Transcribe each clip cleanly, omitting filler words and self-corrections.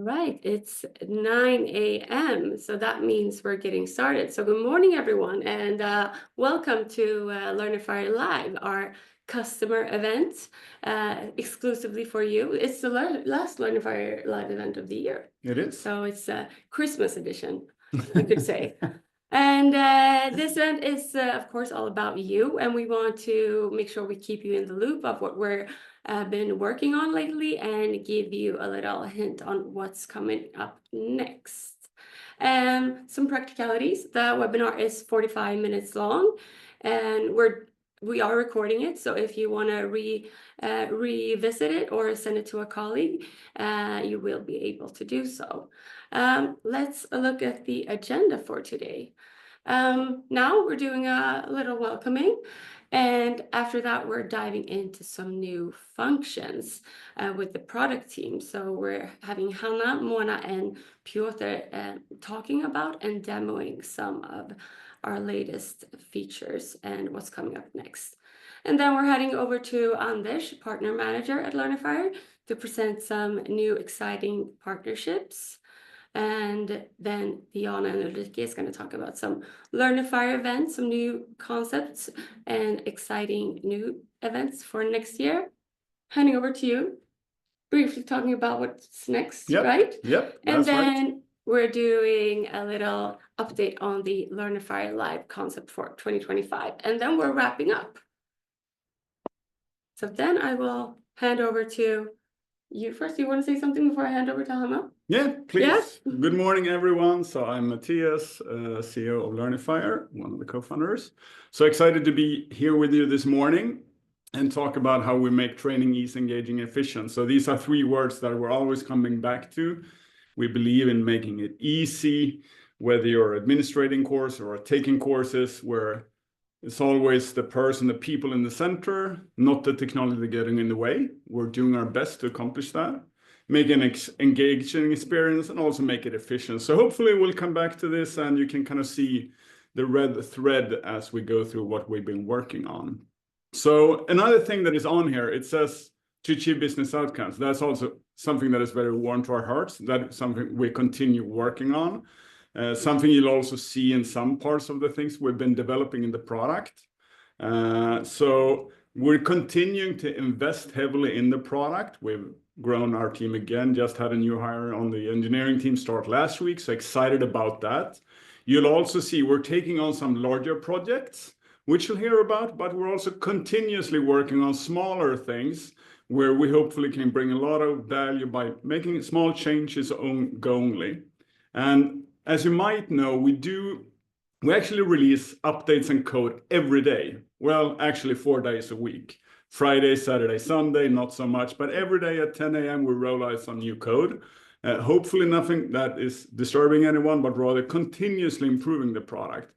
right, it's 9 a.m. So that means we're getting started. So good morning, everyone, and welcome to Learnifier Live, our customer event exclusively for you. It's the last Learnifier Live event of the year. It is. So it's a Christmas edition, you could say. And this event is, of course, all about you, and we want to make sure we keep you in the loop of what we're been working on lately and give you a little hint on what's coming up next. Some practicalities. The webinar is 45 minutes long, and we are recording it. So if you want to revisit it or send it to a colleague, you will be able to do so. Let's look at the agenda for today. Now we're doing a little welcoming, and after that we're diving into some new functions with the product team. So we're having Hanna, Mona, and Piotr talking about and demoing some of our latest features and what's coming up next. And then we're heading over to Anders, partner manager at Learnifier, to present some new exciting partnerships. And then Diana and Ulrike is going to talk about some Learnifier events, some new concepts and exciting new events for next year. Handing over to you, briefly talking about what's next, right? Yep, and then right. We're doing a little update on the Learnifier Live concept for 2025. And then we're wrapping up. So then I will hand over to you first. Do you want to say something before I hand over to Hanna? Yeah, please. Yes. Good morning, everyone. So I'm Matthias, CEO of Learnifier, one of the co-founders. So excited to be here with you this morning and talk about how we make training easy, engaging, efficient. So these are three words that we're always coming back to. We believe in making it easy, whether you're administrating course or taking courses, where it's always the person, the people in the center, not the technology getting in the way. We're doing our best to accomplish that, make an engaging experience, and also make it efficient. So hopefully we'll come back to this and you can kind of see the red thread as we go through what we've been working on. So another thing that is on here, it says to achieve business outcomes. That's also something that is very warm to our hearts. That is something we continue working on. Something you'll also see in some parts of the things we've been developing in the product. So we're continuing to invest heavily in the product. We've grown our team again, just had a new hire on the engineering team start last week, so excited about that. You'll also see we're taking on some larger projects, which you'll hear about, but we're also continuously working on smaller things where we hopefully can bring a lot of value by making small changes ongoingly. And as you might know, we actually release updates and code every day. Well, actually 4 days a week. Friday, Saturday, Sunday, not so much, but every day at 10 a.m. we roll out some new code. Hopefully nothing that is disturbing anyone, but rather continuously improving the product.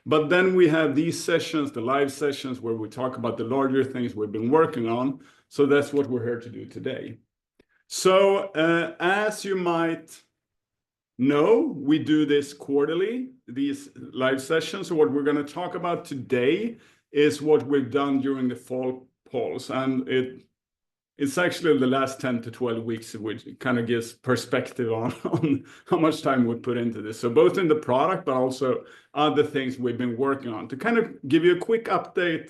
But then we have these sessions, the live sessions, where we talk about the larger things we've been working on. So that's what we're here to do today. So as you might know, we do this quarterly, these live sessions. So what we're going to talk about today is what we've done during the fall polls. And it's actually the last 10 to 12 weeks, which kind of gives perspective on how much time we put into this. So both in the product, but also other things we've been working on to kind of give you a quick update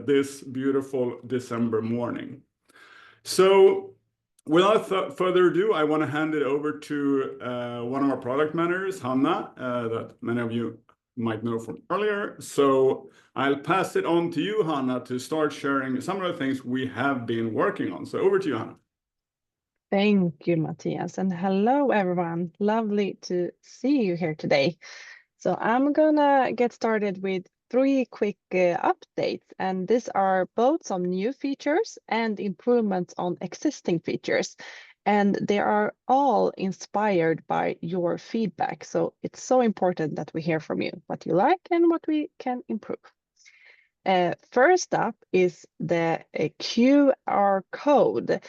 this beautiful December morning. So without further ado, I want to hand it over to one of our product managers, Hanna, that many of you might know from earlier. So I'll pass it on to you, Hanna, to start sharing some of the things we have been working on. So over to you, Hanna. Thank you, Matthias, and hello, everyone. Lovely to see you here today. So I'm gonna get started with 3 quick updates, and these are both some new features and improvements on existing features. And they are all inspired by your feedback. So it's so important that we hear from you what you like and what we can improve. First up is the QR code.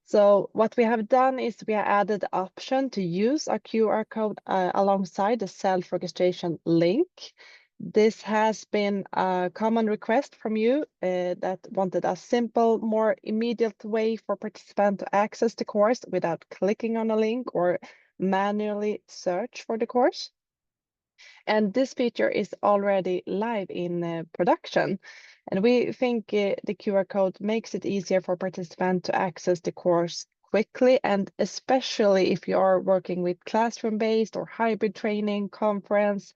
So what we have done is we have added the option to use a QR code alongside the self-registration link. this has been a common request from you that wanted a simple, more immediate way for participants to access the course without clicking on a link or manually search for the course. And this feature is already live in production. And we think the QR code makes it easier for participants to access the course quickly, and especially if you are working with classroom-based or hybrid training, conference,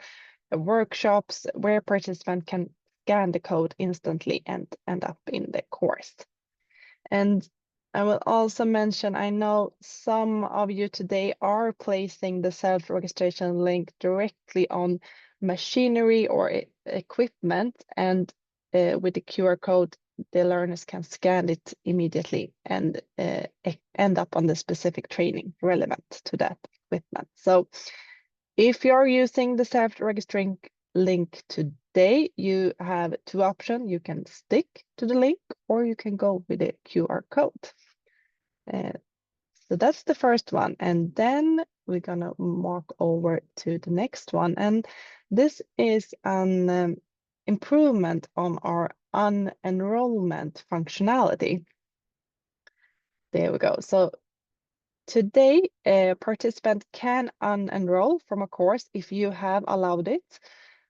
workshops where participants can scan the code instantly and end up in the course. And I will also mention, I know some of you today are placing the self-registration link directly on machinery or equipment, and with the QR code, the learners can scan it immediately and end up on the specific training relevant to that equipment. So if you're using the self-registering link today, you have two options. You can stick to the link or you can go with the QR code. So that's the first one. And then we're gonna walk over to the next one. And this is an improvement on our unenrollment functionality. There we go. So today, a participant can unenroll from a course if you have allowed it.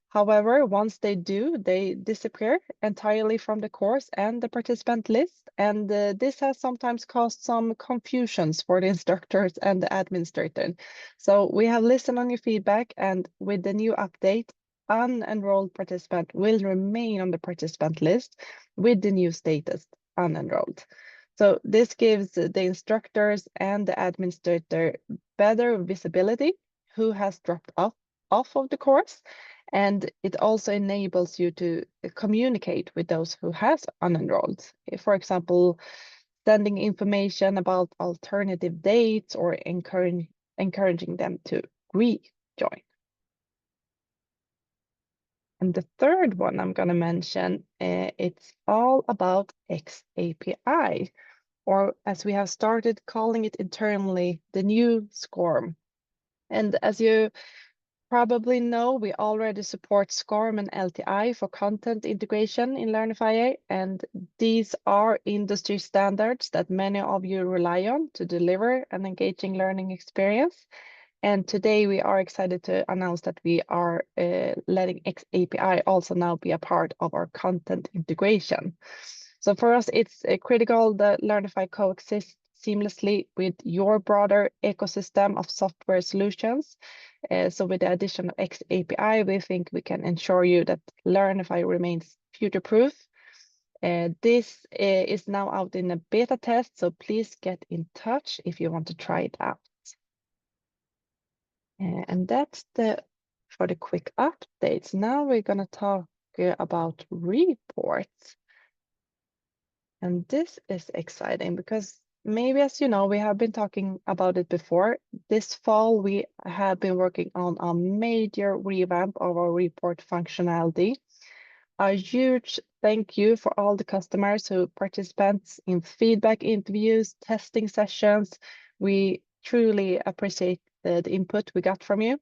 However, once they do, they disappear entirely from the course and the participant list. And this has sometimes caused some confusions for the instructors and the administrator. So we have listened on your feedback, and with the new update, unenrolled participant will remain on the participant list with the new status, unenrolled. So this gives the instructors and the administrator better visibility who has dropped off of the course, and it also enables you to communicate with those who has unenrolled. For example, sending information about alternative dates or encouraging them to rejoin. And the third one I'm going to mention, it's all about XAPI, or as we have started calling it internally, the new SCORM. And as you probably know, we already support SCORM and LTI for content integration in Learnifier, and these are industry standards that many of you rely on to deliver an engaging learning experience. And today we are excited to announce that we are letting XAPI also now be a part of our content integration. So for us, it's critical that Learnifier coexists seamlessly with your broader ecosystem of software solutions. So with the addition of XAPI, we think we can ensure you that Learnifier remains future-proof. This is now out in a beta test, so please get in touch if you want to try it out. And that's for the quick updates. Now we're going to talk about reports. And this is exciting because maybe, as you know, we have been talking about it before. This fall, we have been working on a major revamp of our report functionality. A huge thank you for all the customers who participate in feedback interviews, testing sessions. We truly appreciate the input we got from you.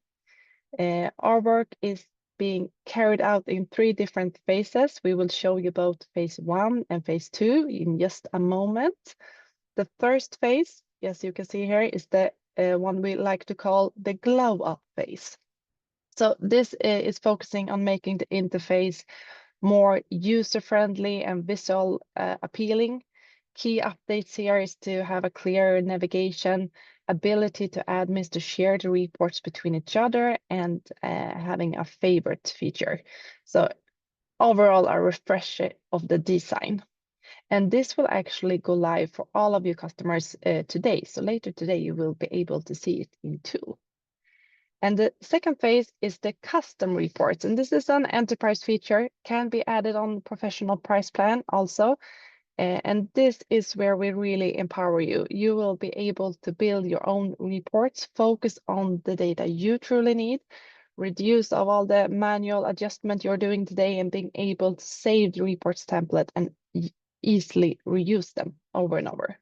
Our work is being carried out in 3 different phases. We will show you both phase 1 and phase 2 in just a moment. The first phase, as you can see here, is the one we like to call the glow up phase. So this is focusing on making the interface more user-friendly and visual appealing. Key updates here is to have a clear navigation, ability to admins to share the reports between each other, and having a favorite feature. So overall, a refresh of the design. And this will actually go live for all of your customers today. So later today, you will be able to see it in tool. And the second phase is the custom reports. And this is an enterprise feature, can be added on professional price plan also. And this is where we really empower you. You will be able to build your own reports, focus on the data you truly need, reduce of all the manual adjustment you're doing today, and being able to save the reports template and easily reuse them over and over.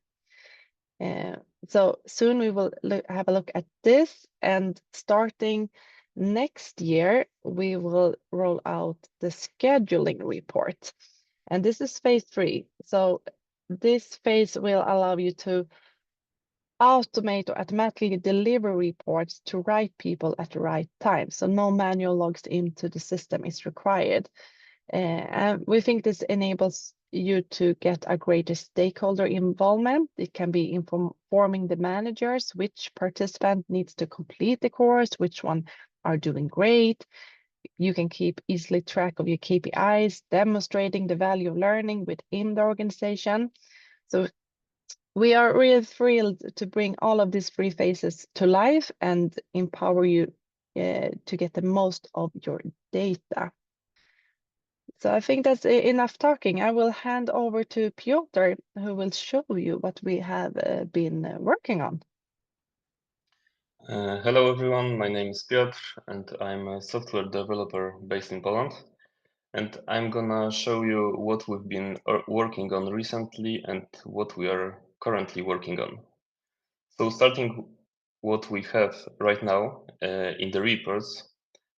So soon we will have a look at this, and starting next year, we will roll out the scheduling report. And this is phase 3. So this phase will allow you to automate or automatically deliver reports to right people at the right time. So no manual logs into the system is required. And we think this enables you to get a greater stakeholder involvement. It can be informing the managers which participant needs to complete the course, which one are doing great. You can keep easily track of your KPIs, demonstrating the value of learning within the organization. So we are really thrilled to bring all of these 3 phases to life and empower you to get the most of your data. So I think that's enough talking. I will hand over to Piotr, who will show you what we have been working on. Hello everyone, my name is Piotr and I'm a software developer based in Poland. And I'm gonna show you what we've been working on recently and what we are currently working on. So starting what we have right now in the reports,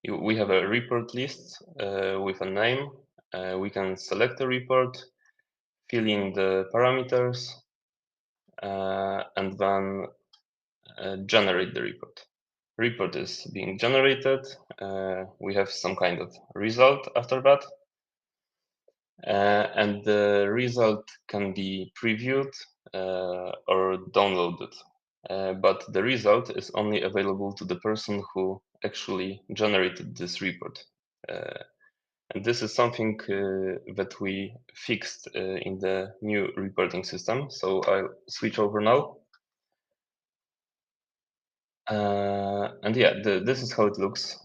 we have a report list with a name. We can select a report, fill in the parameters, and then generate the report. Report is being generated. We have some kind of result after that. And the result can be previewed or downloaded. But the result is only available to the person who actually generated this report. And this is something that we fixed in the new reporting system. So I'll switch over now. And yeah, this is how it looks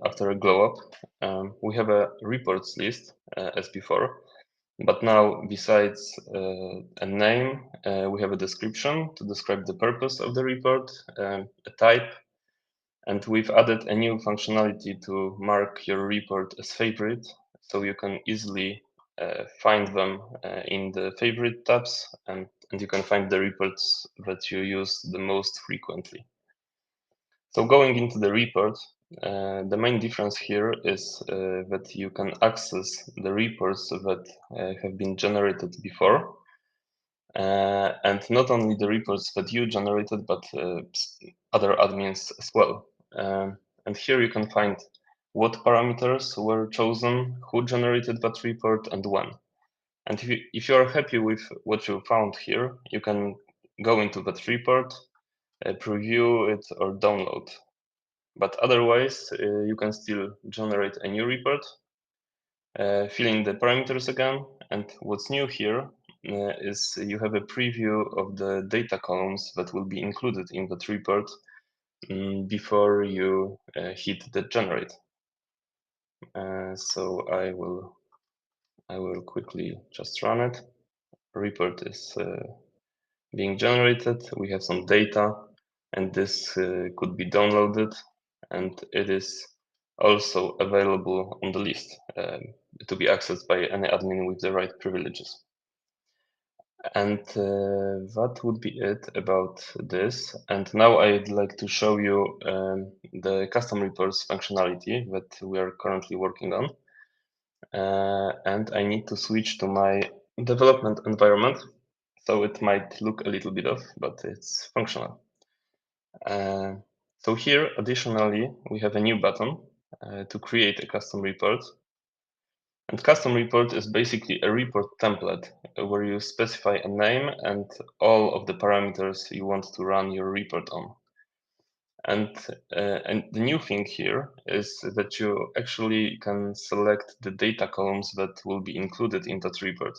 after a glow up. We have a reports list as before, but now besides a name, we have a description to describe the purpose of the report, a type, and we've added a new functionality to mark your report as favorite, so you can easily find them in the favorite tabs, and you can find the reports that you use the most frequently. So going into the report, the main difference here is that you can access the reports that have been generated before, and not only the reports that you generated, but other admins as well. And here you can find what parameters were chosen, who generated that report, and when. And if you are happy with what you found here, you can go into that report, preview it, or download. But otherwise, you can still generate a new report, fill in the parameters again. And what's new here is you have a preview of the data columns that will be included in that report before you hit the generate. So I will quickly just run it. Report is being generated. We have some data, and this could be downloaded, and it is also available on the list to be accessed by any admin with the right privileges. And that would be it about this. And now I'd like to show you the custom reports functionality that we are currently working on. And I need to switch to my development environment. So it might look a little bit off, but it's functional. So here, additionally, we have a new button to create a custom report. And custom report is basically a report template where you specify a name and all of the parameters you want to run your report on. And the new thing here is that you actually can select the data columns that will be included in that report.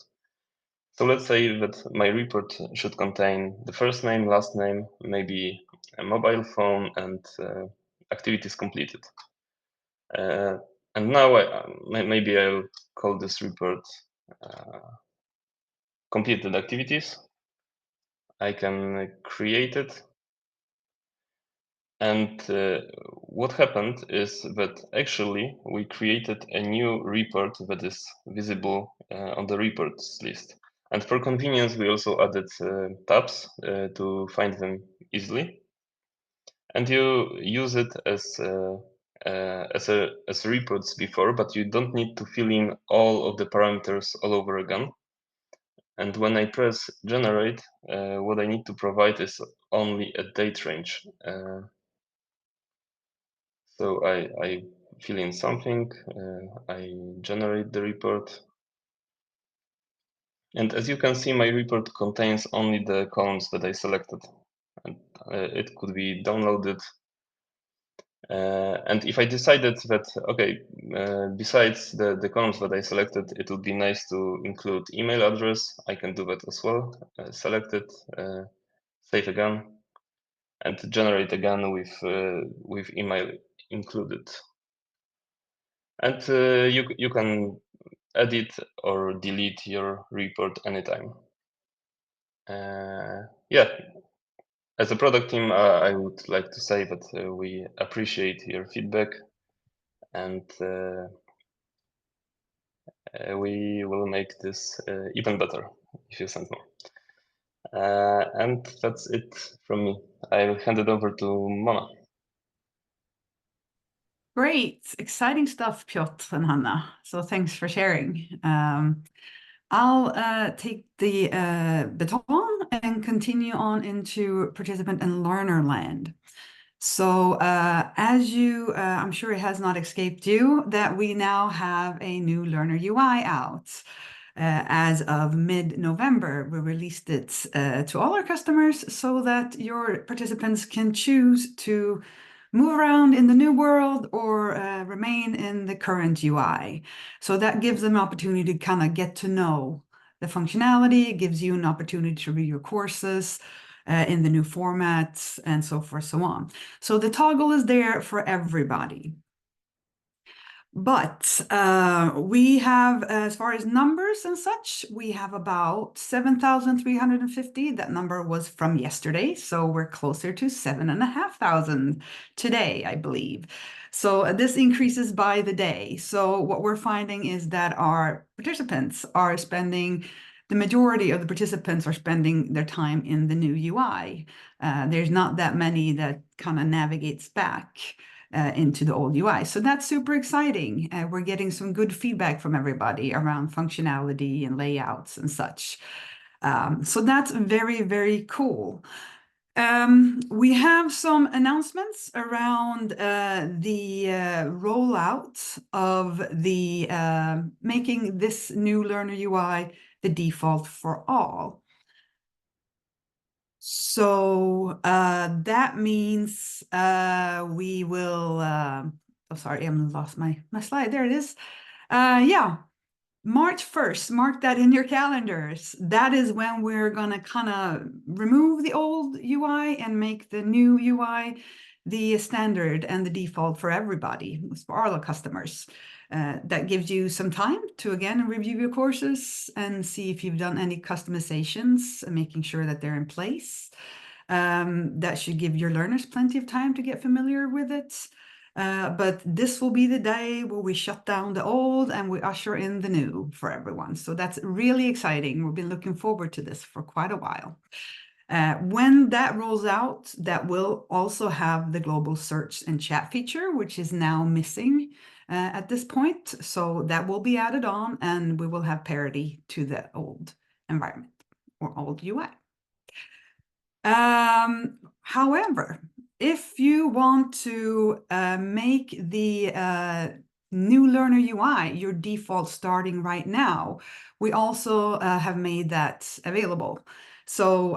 So let's say that my report should contain the first name, last name, maybe a mobile phone, and activities completed. And now maybe I'll call this report completed activities. I can create it. And what happened is that actually we created a new report that is visible on the reports list. And for convenience, we also added tabs to find them easily. And you use it as as reports before, but you don't need to fill in all of the parameters all over again. And when I press generate, what I need to provide is only a date range. So I fill in something, I generate the report. And as you can see, my report contains only the columns that I selected. And it could be downloaded. And if I decided that, okay, besides the columns that I selected, it would be nice to include email address, I can do that as well. Select it, save again, and generate again with email included. And you can edit or delete your report anytime. Yeah, as a product team, I would like to say that we appreciate your feedback, and we will make this even better if you send more. And that's it from me. I'll hand it over to Mona. Great, exciting stuff, Piotr and Hanna. So thanks for sharing. I'll take the baton and continue on into participant and learner land. So as you, I'm sure it has not escaped you that we now have a new Learner UI out. As of mid-November, we released it to all our customers so that your participants can choose to move around in the new world or remain in the current UI. So that gives them an opportunity to kind of get to know the functionality. It gives you an opportunity to read your courses in the new formats and so forth, so on. So the toggle is there for everybody. But we have, as far as numbers and such, we have about 7,350. That number was from yesterday, so we're closer to 7,500 today, I believe. So this increases by the day. So what we're finding is that our participants are spending, the majority of the participants are spending their time in the new UI. There's not that many that kind of navigates back into the old UI. So that's super exciting. We're getting some good feedback from everybody around functionality and layouts and such. So that's very, very cool. We have some announcements around the rollout of the making this new Learner UI the default for all. So that means we will, oh, sorry, I lost my slide. There it is. Yeah, March 1st, mark that in your calendars. That is when we're going to kind of remove the old UI and make the new UI the standard and the default for everybody, for all the customers. That gives you some time to, again, review your courses and see if you've done any customizations and making sure that they're in place. That should give your learners plenty of time to get familiar with it. But this will be the day where we shut down the old and we usher in the new for everyone. So that's really exciting. We've been looking forward to this for quite a while. When that rolls out, that will also have the global search and chat feature, which is now missing at this point. So that will be added on and we will have parity to the old environment or old UI. However, if you want to make the new Learner UI your default starting right now, we also have made that available. So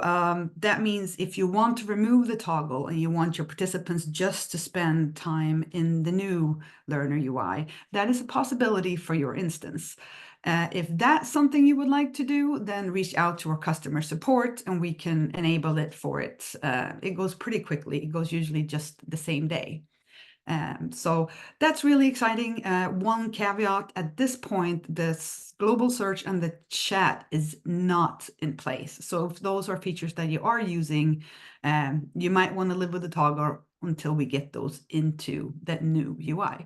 that means if you want to remove the toggle and you want your participants just to spend time in the new Learner UI, that is a possibility for your instance. If that's something you would like to do, then reach out to our customer support and we can enable it for it. It goes pretty quickly. It goes usually just the same day. So that's really exciting. One caveat at this point, this global search and the chat is not in place. So if those are features that you are using, you might want to live with the toggle until we get those into that new UI.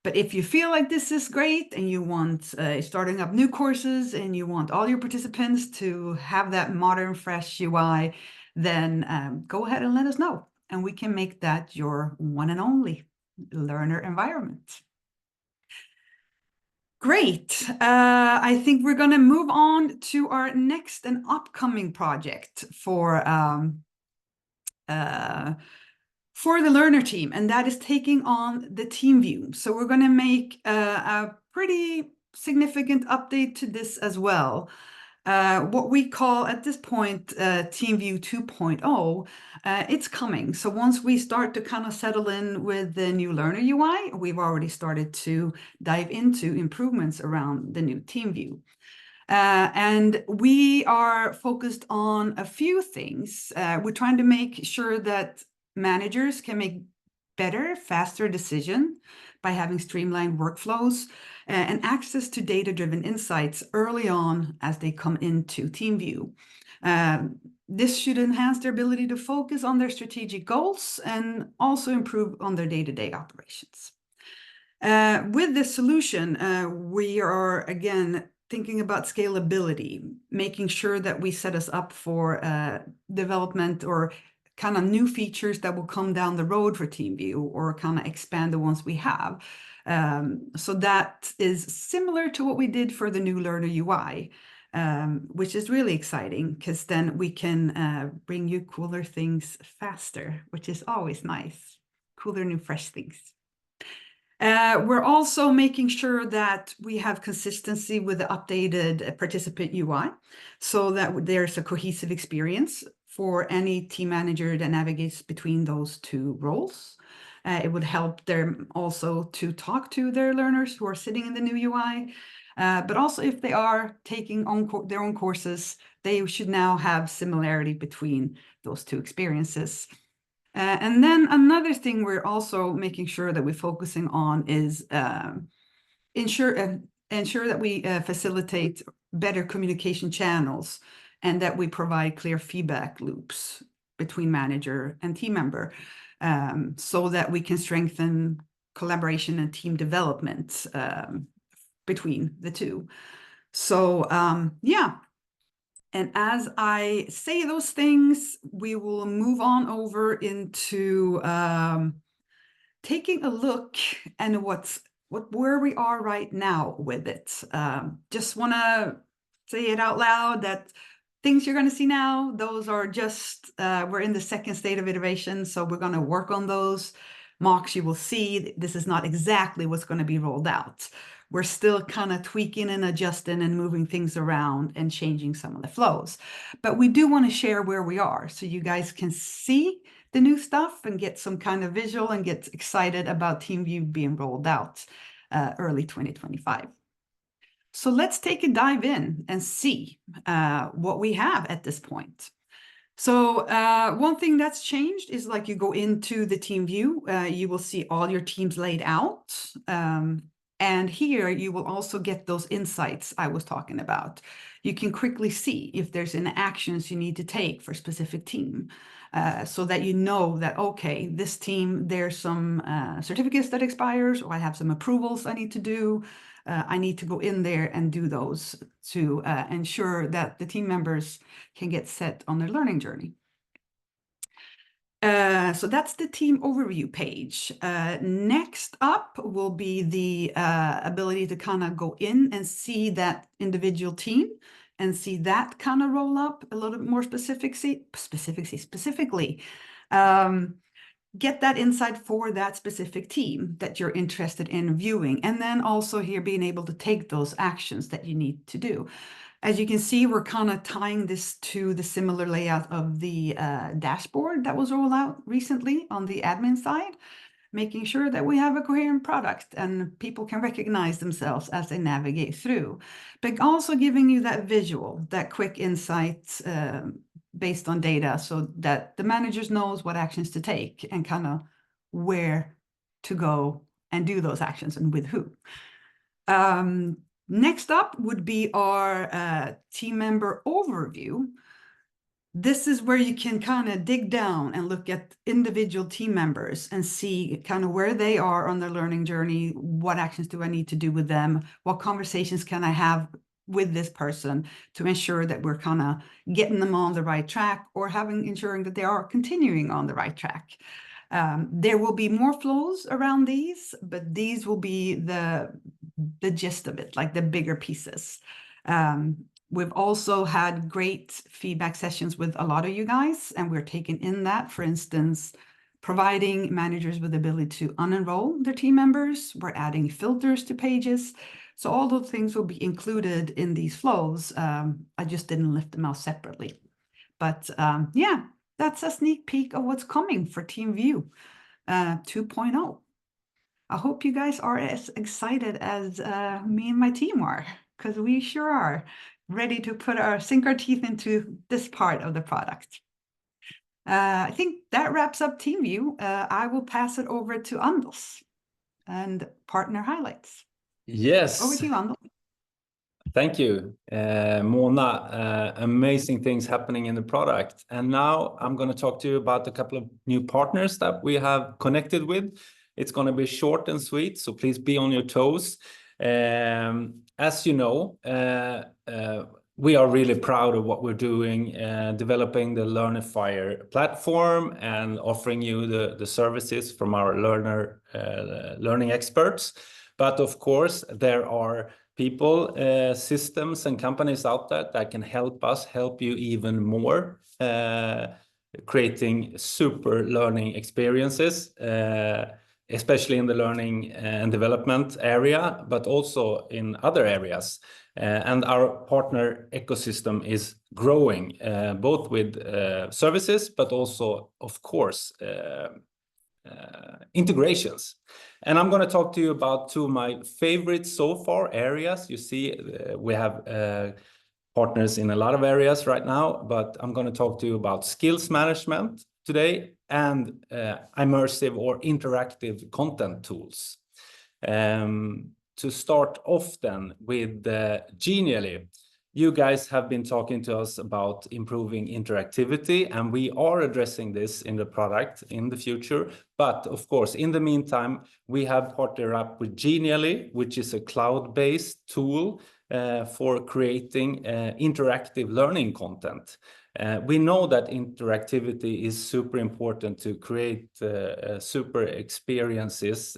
But if you feel like this is great and you want starting up new courses and you want all your participants to have that modern, fresh UI, then go ahead and let us know. And we can make that your one and only. learner environment. Great. I think we're going to move on to our next and upcoming project for the learner team, and that is taking on the team view. So we're going to make a pretty significant update to this as well. What we call at this point Team View 2.0, it's coming. So once we start to kind of settle in with the new Learner UI, we've already started to dive into improvements around the new Team View. And we are focused on a few things. We're trying to make sure that managers can make better, faster decisions by having streamlined workflows and access to data-driven insights early on as they come into TeamView. This should enhance their ability to focus on their strategic goals and also improve on their day-to-day operations. With this solution, we are, again, thinking about scalability, making sure that we set us up for development or kind of new features that will come down the road for TeamView or kind of expand the ones we have. So that is similar to what we did for the new Learner UI, which is really exciting because then we can bring you cooler things faster, which is always nice. Cooler, new, fresh things. We're also making sure that we have consistency with the updated participant UI so that there's a cohesive experience for any team manager that navigates between those two roles. It would help them also to talk to their learners who are sitting in the new UI, but also if they are taking their own courses, they should now have similarity between those two experiences. And then another thing we're also making sure that we're focusing on is ensure that we facilitate better communication channels and that we provide clear feedback loops between manager and team member so that we can strengthen collaboration and team development between the two. So yeah. And as I say those things, we will move on over into taking a look at where we are right now with it. Just want to say it out loud that things you're going to see now, those are just, we're in the second state of iteration, so we're going to work on those mocks. You will see this is not exactly what's going to be rolled out. We're still kind of tweaking and adjusting and moving things around and changing some of the flows. But we do want to share where we are so you guys can see the new stuff and get some kind of visual and get excited about TeamView being rolled out early 2025. So let's take a dive in and see what we have at this point. So one thing that's changed is like you go into the team view, you will see all your teams laid out. And here you will also get those insights I was talking about. You can quickly see if there's any actions you need to take for a specific team so that you know that, okay, this team, there's some certificates that expires, or I have some approvals I need to do. I need to go in there and do those to ensure that the team members can get set on their learning journey. So that's the team overview page. Next up will be the ability to kind of go in and see that individual team and see that kind of roll up a little bit more specifically. Get that insight for that specific team that you're interested in viewing. And then also here being able to take those actions that you need to do. As you can see, we're kind of tying this to the similar layout of the dashboard that was rolled out recently on the admin side, making sure that we have a coherent product and people can recognize themselves as they navigate through, but also giving you that visual, that quick insights based on data so that the managers knows what actions to take and kind of where to go and do those actions and with who. Next up would be our team member overview. This is where you can kind of dig down and look at individual team members and see kind of where they are on their learning journey. What actions do I need to do with them? What conversations can I have with this person to ensure that we're kind of getting them on the right track or ensuring that they are continuing on the right track. There will be more flows around these, but these will be the gist of it, like the bigger pieces. We've also had great feedback sessions with a lot of you guys, and we're taking in that, for instance, providing managers with the ability to unenroll their team members. We're adding filters to pages. So all those things will be included in these flows. I just didn't lift them out separately. But yeah, that's a sneak peek of what's coming for TeamView 2.0. I hope you guys are as excited as me and my team are, because we sure are ready to sink our teeth into this part of the product. I think that wraps up TeamView. I will pass it over to Anders and partner highlights. Yes. Over to you, Anders. Thank you, Mona. Amazing things happening in the product. And now I'm going to talk to you about a couple of new partners that we have connected with. It's going to be short and sweet, so please be on your toes. As you know, we are really proud of what we're doing, developing the Learnifier platform and offering you the services from our learning experts. But of course, there are people, systems and companies out there that can help you even more, creating super learning experiences, especially in the learning and development area, but also in other areas. And our partner ecosystem is growing, both with services, but also, of course, integrations. And I'm going to talk to you about two of my favorites so far areas. You see, we have partners in a lot of areas right now, but I'm going to talk to you about skills management today and immersive or interactive content tools. To start off then with Genially. You guys have been talking to us about improving interactivity, and we are addressing this in the product in the future. But of course, in the meantime, we have partnered up with Genially, which is a cloud-based tool for creating interactive learning content. We know that interactivity is super important to create super experiences,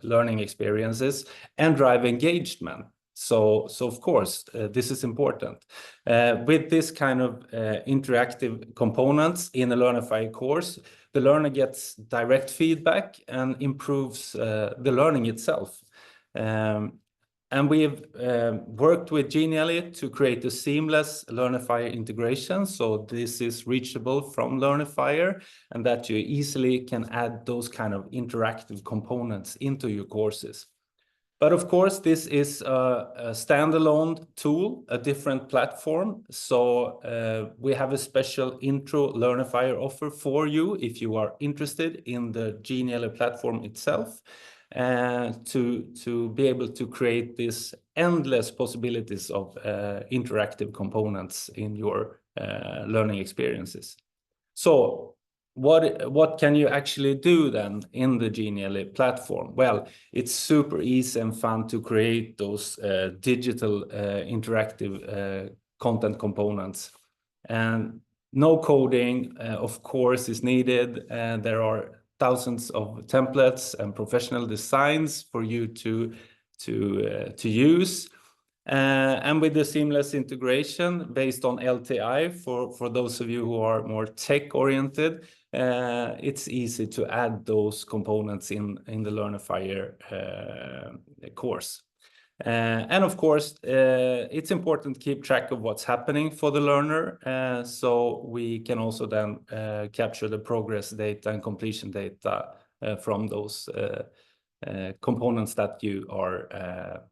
learning experiences, and drive engagement. So of course, this is important. With this kind of interactive components in a Learnifier course, the learner gets direct feedback and improves the learning itself. And we've worked with Genially to create a seamless Learnifier integration. So this is reachable from Learnifier, and that you easily can add those kind of interactive components into your courses. But of course, this is a standalone tool, a different platform. So we have a special intro Learnifier offer for you if you are interested in the Genially platform itself, to be able to create this endless possibilities of interactive components in your learning experiences. So what can you actually do then in the Genially platform? Well, it's super easy and fun to create those digital interactive content components. And no coding, of course, is needed. And there are thousands of templates and professional designs for you to use. And with the seamless integration based on LTI, for those of you who are more tech-oriented, it's easy to add those components in the Learnifier course. And of course, it's important to keep track of what's happening for the learner, so we can also then capture the progress data and completion data from those components that you are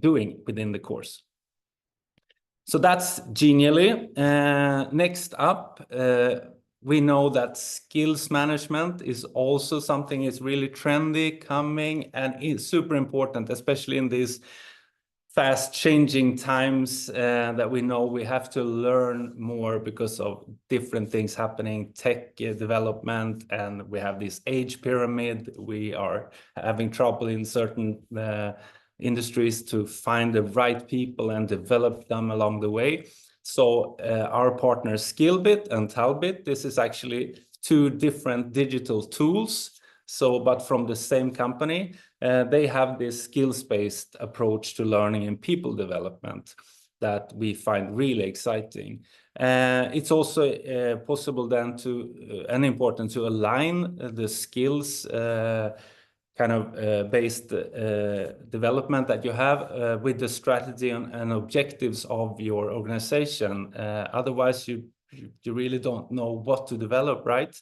doing within the course. So that's Genially. Next up, we know that skills management is also something is really trendy, coming, and is super important, especially in these fast changing times that we know we have to learn more because of different things happening, tech development, and we have this age pyramid. We are having trouble in certain industries to find the right people and develop them along the way. So our partners Skillbit and Talbit, this is actually two different digital tools. So, but from the same company, they have this skills-based approach to learning and people development that we find really exciting. It's also possible then to and important to align the skills based development that you have with the strategy and objectives of your organization. Otherwise, you really don't know what to develop, right?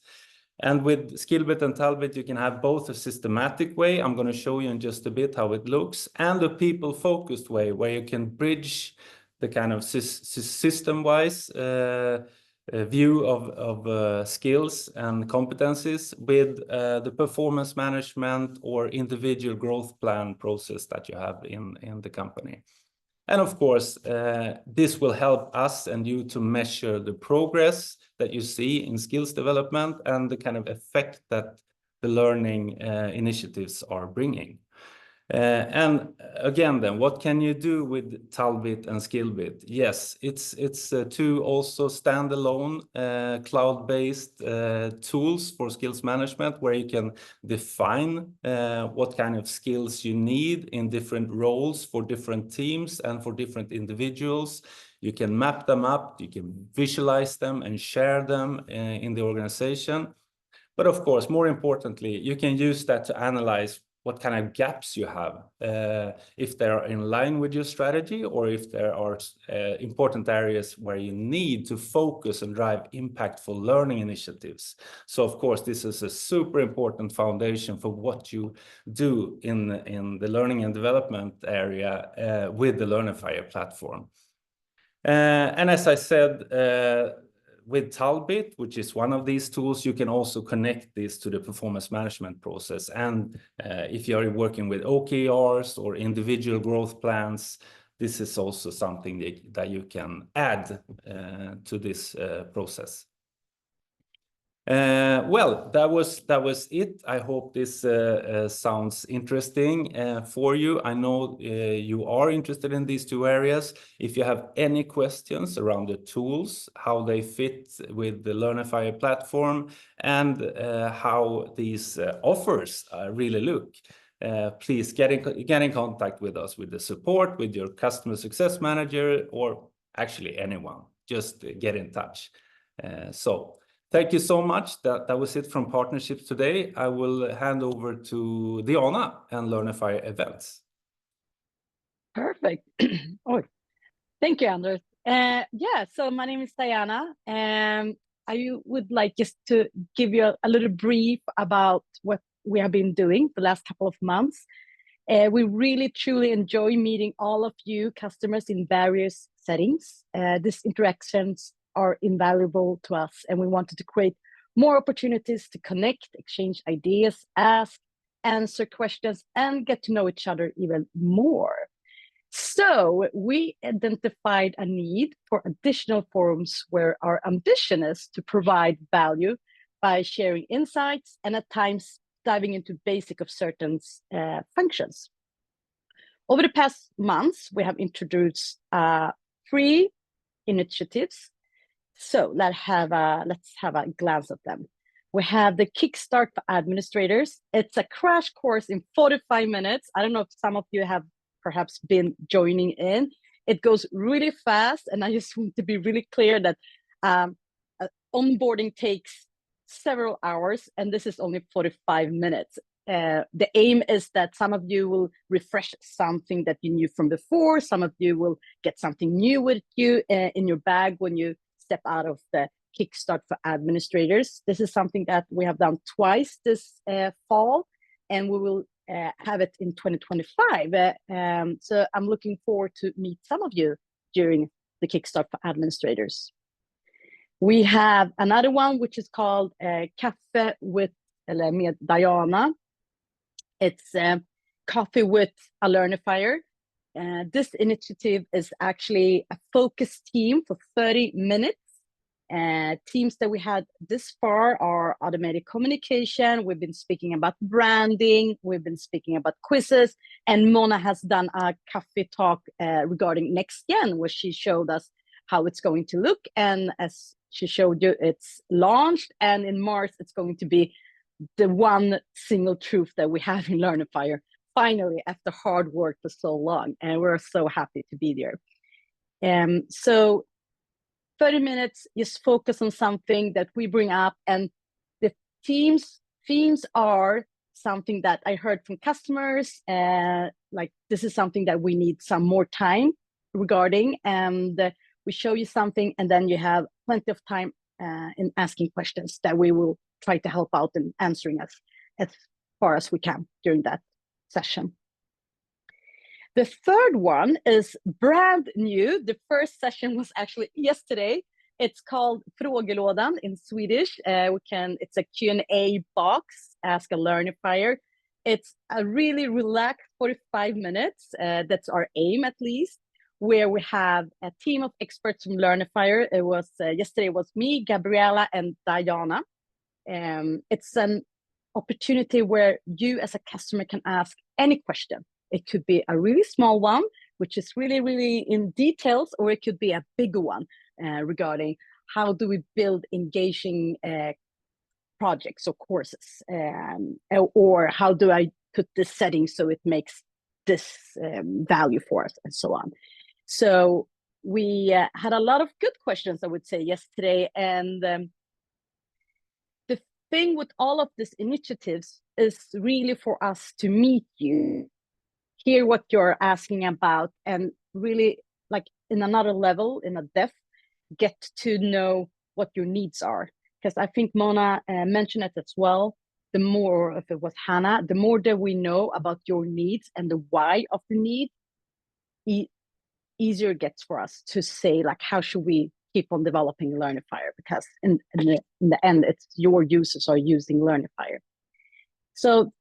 And with Skillbit and Talbit, you can have both a systematic way, I'm going to show you in just a bit how it looks, and a people-focused way where you can bridge the kind of system-wise view of skills and competencies with the performance management or individual growth plan process that you have in the company. And of course, this will help us and you to measure the progress that you see in skills development and the kind of effect that the learning initiatives are bringing. And again, then, what can you do with Talbit and Skillbit? Yes, it's two also standalone cloud-based tools for skills management where you can define what kind of skills you need in different roles for different teams and for different individuals. You can map them up, you can visualize them and share them in the organization. But of course, more importantly, you can use that to analyze what kind of gaps you have, if they're in line with your strategy or if there are important areas where you need to focus and drive impactful learning initiatives. So of course, this is a super important foundation for what you do in the learning and development area with the Learnifier platform. And as I said, with Talbit, which is one of these tools, you can also connect this to the performance management process. And if you are working with OKRs or individual growth plans, this is also something that you can add to this process. Well, that was it. I hope this sounds interesting for you. I know you are interested in these two areas. If you have any questions around the tools, how they fit with the Learnifier platform, and how these offers really look, please get in contact with us, with the support, with your customer success manager, or actually anyone. Just get in touch. Thank you so much. That was it from Partnerships today. I will hand over to Diana and Learnifier Events. Perfect. Oh, thank you, Anders. Yeah, so my name is Diana, and I would like just to give you a little brief about what we have been doing the last couple of months. We really, truly enjoy meeting all of you customers in various settings. These interactions are invaluable to us, and we wanted to create more opportunities to connect, exchange ideas, ask, answer questions, and get to know each other even more. So we identified a need for additional forums where our ambition is to provide value by sharing insights and at times diving into basic of certain functions. Over the past months, we have introduced 3 initiatives. So let's have a glance at them. We have the Kickstart for Administrators. It's a crash course in 45 minutes. I don't know if some of you have perhaps been joining in. It goes really fast, and I just want to be really clear that onboarding takes several hours, and this is only 45 minutes. The aim is that some of you will refresh something that you knew from before. Some of you will get something new with you in your bag when you step out of the Kickstart for Administrators. This is something that we have done twice this fall, and we will have it in 2025. So I'm looking forward to meet some of you during the Kickstart for Administrators. We have another one which is called Kaffe with Diana. It's Coffee with a Learnifier. This initiative is actually a focus team for 30 minutes. Teams that we had this far are automated communication. We've been speaking about branding. We've been speaking about quizzes. And Mona has done a coffee talk regarding Next Gen, where she showed us how it's going to look. And as she showed you, it's launched, and in March it's going to be the one single truth that we have in Learnifier, finally, after hard work for so long, and we're so happy to be there. So 30 minutes, just focus on something that we bring up, and the themes are something that I heard from customers, like this is something that we need some more time regarding, and we show you something, and then you have plenty of time in asking questions that we will try to help out in answering as far as we can during that session. The third one is brand new. The first session was actually yesterday. It's called Frågelådan in Swedish. It's a Q&A box, Ask a Learnifier. It's a really relaxed 45 minutes. That's our aim, at least, where we have a team of experts from Learnifier. It was yesterday was me, Gabriella, and Diana. It's an opportunity where you as a customer can ask any question. It could be a really small one, which is really, really in details, or it could be a bigger one regarding how do we build engaging projects or courses, or how do I put this setting so it makes this value for us, and so on. So we had a lot of good questions, I would say, yesterday. And the thing with all of these initiatives is really for us to meet you, hear what you're asking about, and really, like, in another level, in a depth, get to know what your needs are. Because I think Mona mentioned it as well. The more, if it was Hannah, the more that we know about your needs and the why of the need, easier it gets for us to say, like, how should we keep on developing Learnifier? Because in the end, it's your users are using Learnifier. So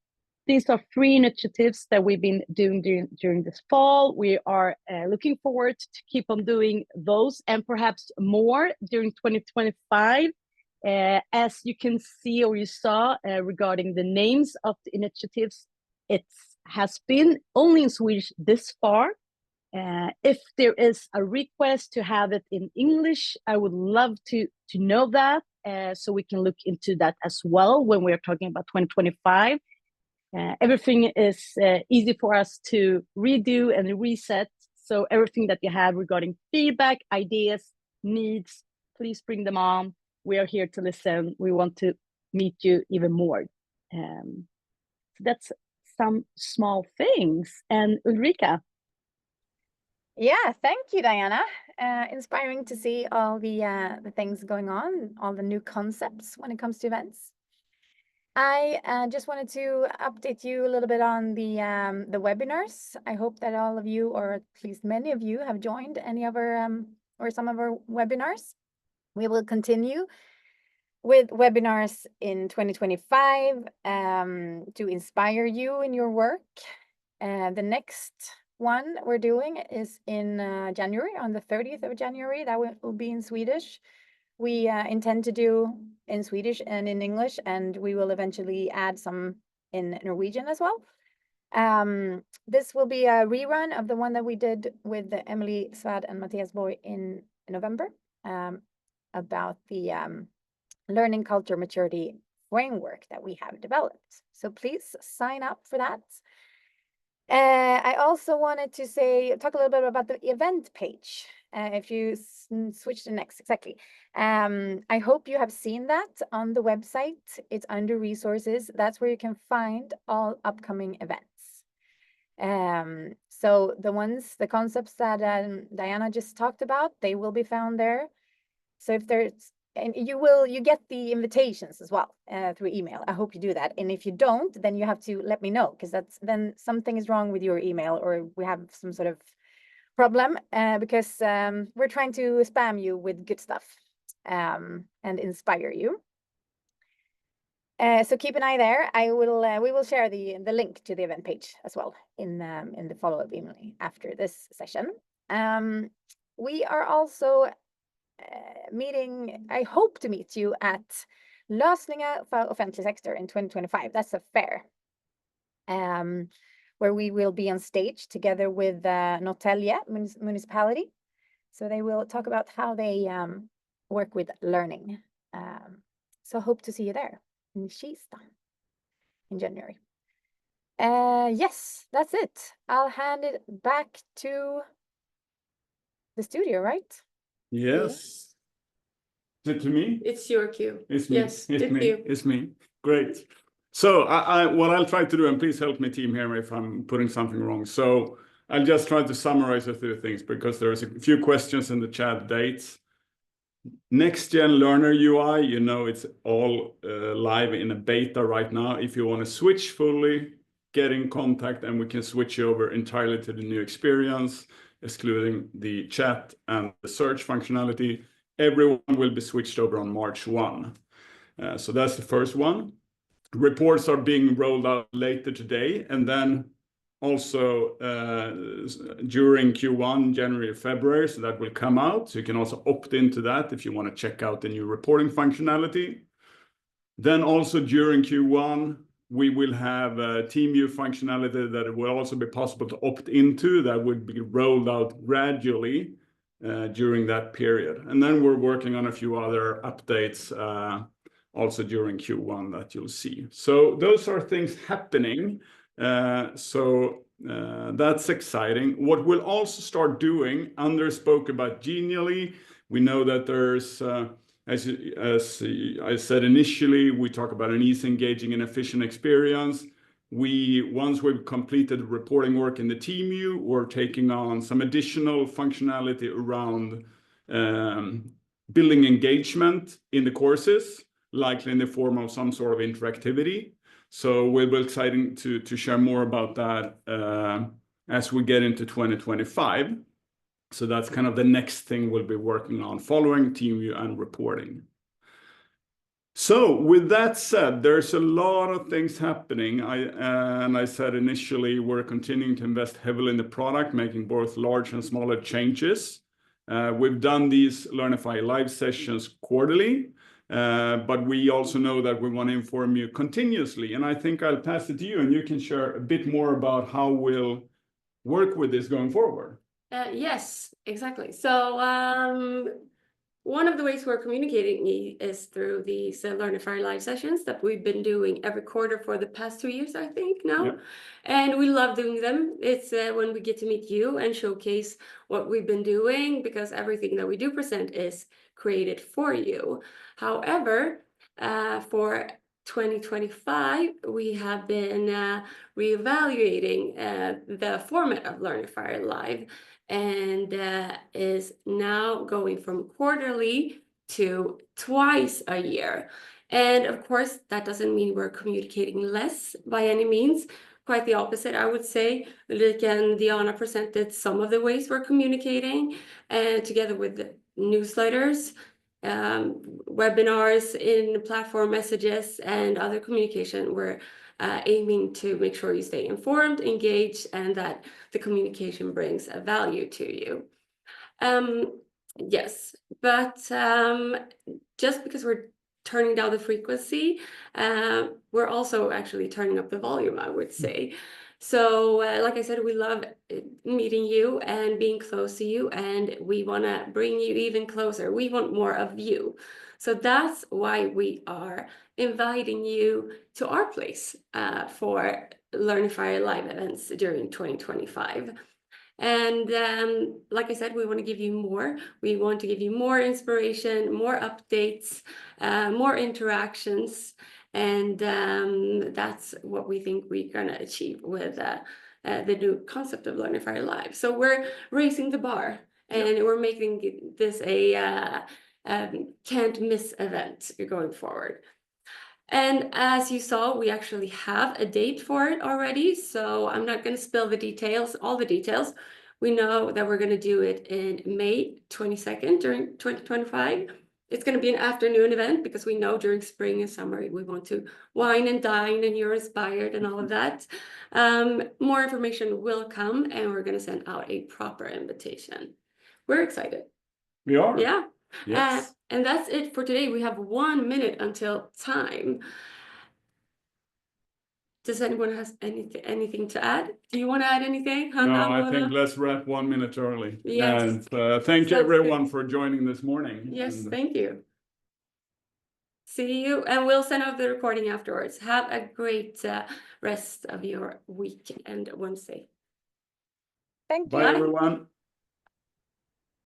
these are 3 initiatives that we've been doing during this fall. We are looking forward to keep on doing those and perhaps more during 2025. As you can see, or you saw regarding the names of the initiatives, it has been only in Swedish this far. If there is a request to have it in English, I would love to know that, so we can look into that as well when we're talking about 2025. Everything is easy for us to redo and reset. So everything that you have regarding feedback, ideas, needs, please bring them on. We are here to listen. We want to meet you even more. That's some small things. And Ulrika. Yeah, thank you, Diana. Inspiring to see all the things going on, all the new concepts when it comes to events. I just wanted to update you a little bit on the webinars. I hope that all of you, or at least many of you, have joined any of our or some of our webinars. We will continue with webinars in 2025 to inspire you in your work. The next one we're doing is in January, on the 30th of January. That will be in Swedish. We intend to do in Swedish and in English, and we will eventually add some in Norwegian as well. This will be a rerun of the one that we did with Emily Svärd and Mattias Boy in November about the learning culture maturity framework that we have developed. So please sign up for that. I also wanted to talk a little bit about the event page. If you switch to next, exactly. I hope you have seen that on the website. It's under resources. That's where you can find all upcoming events. So the concepts that Diana just talked about, they will be found there. So if and you get the invitations as well through email. I hope you do that. And if you don't, then you have to let me know, because then something is wrong with your email, or we have some sort of problem, because we're trying to spam you with good stuff and inspire you. So keep an eye there. We will share the link to the event page as well in the follow-up email after this session. We are also I hope to meet you at Lösningar för offentlig sektor in 2025. That's a fair where we will be on stage together with Norrtälje municipality. So they will talk about how they work with learning. So hope to see you there in Kista in January. Yes, that's it. I'll hand it back to the studio, right? Yes. Is it to me? It's your cue. It's me. Yes, It's me. you. It's me. Great. So what I'll try to do, and please help me, team, here if I'm putting something wrong. So I'll just try to summarize a few things because there's a few questions in the chat. Dates. Next Gen Learner UI, you know, it's all live in a beta right now. If you want to switch fully, get in contact and we can switch over entirely to the new experience, excluding the chat and the search functionality. Everyone will be switched over on March 1. So that's the first one. Reports are being rolled out later today, and then also during Q1, January, February, so that will come out. So you can also opt into that if you want to check out the new reporting functionality. Then also during Q1, we will have a team view functionality that it will also be possible to opt into. That would be rolled out gradually during that period. And then we're working on a few other updates also during Q1 that you'll see. So those are things happening. That's exciting. What we'll also start doing, Anders spoke about Genially. We know that there's, as I said initially, we talk about an easy, engaging, and efficient experience. Once we've completed reporting work in the team view, we're taking on some additional functionality around building engagement in the courses, likely in the form of some sort of interactivity. So we'll be exciting to share more about that as we get into 2025. So that's kind of the next thing we'll be working on following team view and reporting. So with that said, there's a lot of things happening. I said initially, we're continuing to invest heavily in the product, making both large and smaller changes. We've done these Learnifier live sessions quarterly. But we also know that we want to inform you continuously. And I think I'll pass it to you and you can share a bit more about how we'll work with this going forward. Yes, exactly. So one of the ways we're communicating is through these Learnifier live sessions that we've been doing every quarter for the past 2 years, I think now. Yeah. And we love doing them. It's when we get to meet you and showcase what we've been doing, because everything that we do present is created for you. However, for 2025, we have been reevaluating the format of Learnifier Live, and is now going from quarterly to twice a year. And of course, that doesn't mean we're communicating less by any means. Quite the opposite, I would say. Ulrika and Diana presented some of the ways we're communicating, and together with the newsletters, webinars, in platform messages, and other communication, we're aiming to make sure you stay informed, engaged, and that the communication brings a value to you. Yes, but just because we're turning down the frequency, we're also actually turning up the volume, I would say. So like I said, we love meeting you and being close to you, and we want to bring you even closer. We want more of you. So that's why we are inviting you to our place for Learnifier live events during 2025. And like I said, we want to give you more. We want to give you more inspiration, more updates, more interactions. And that's what we think we're going to achieve with the new concept of Learnifier Live. So we're raising the bar, and we're making this a can't miss event going forward. And as you saw, we actually have a date for it already. So I'm not going to spill the details, all the details. We know that we're going to do it in May 22nd during 2025. It's going to be an afternoon event because we know during spring and summer we want to wine and dine and you're inspired and all of that. More information will come, and we're going to send out a proper invitation. We're excited. We are. Yeah. Yes. And that's it for today. We have 1 minute until time. Does anyone has anything to add? Do you want to add anything? No, I think let's wrap 1 minute early. Yes. And thank you Sounds everyone good. for joining this morning. Yes, And thank you. See you, and we'll send out the recording afterwards. Have a great rest of your week and Wednesday. Thank you. bye everyone.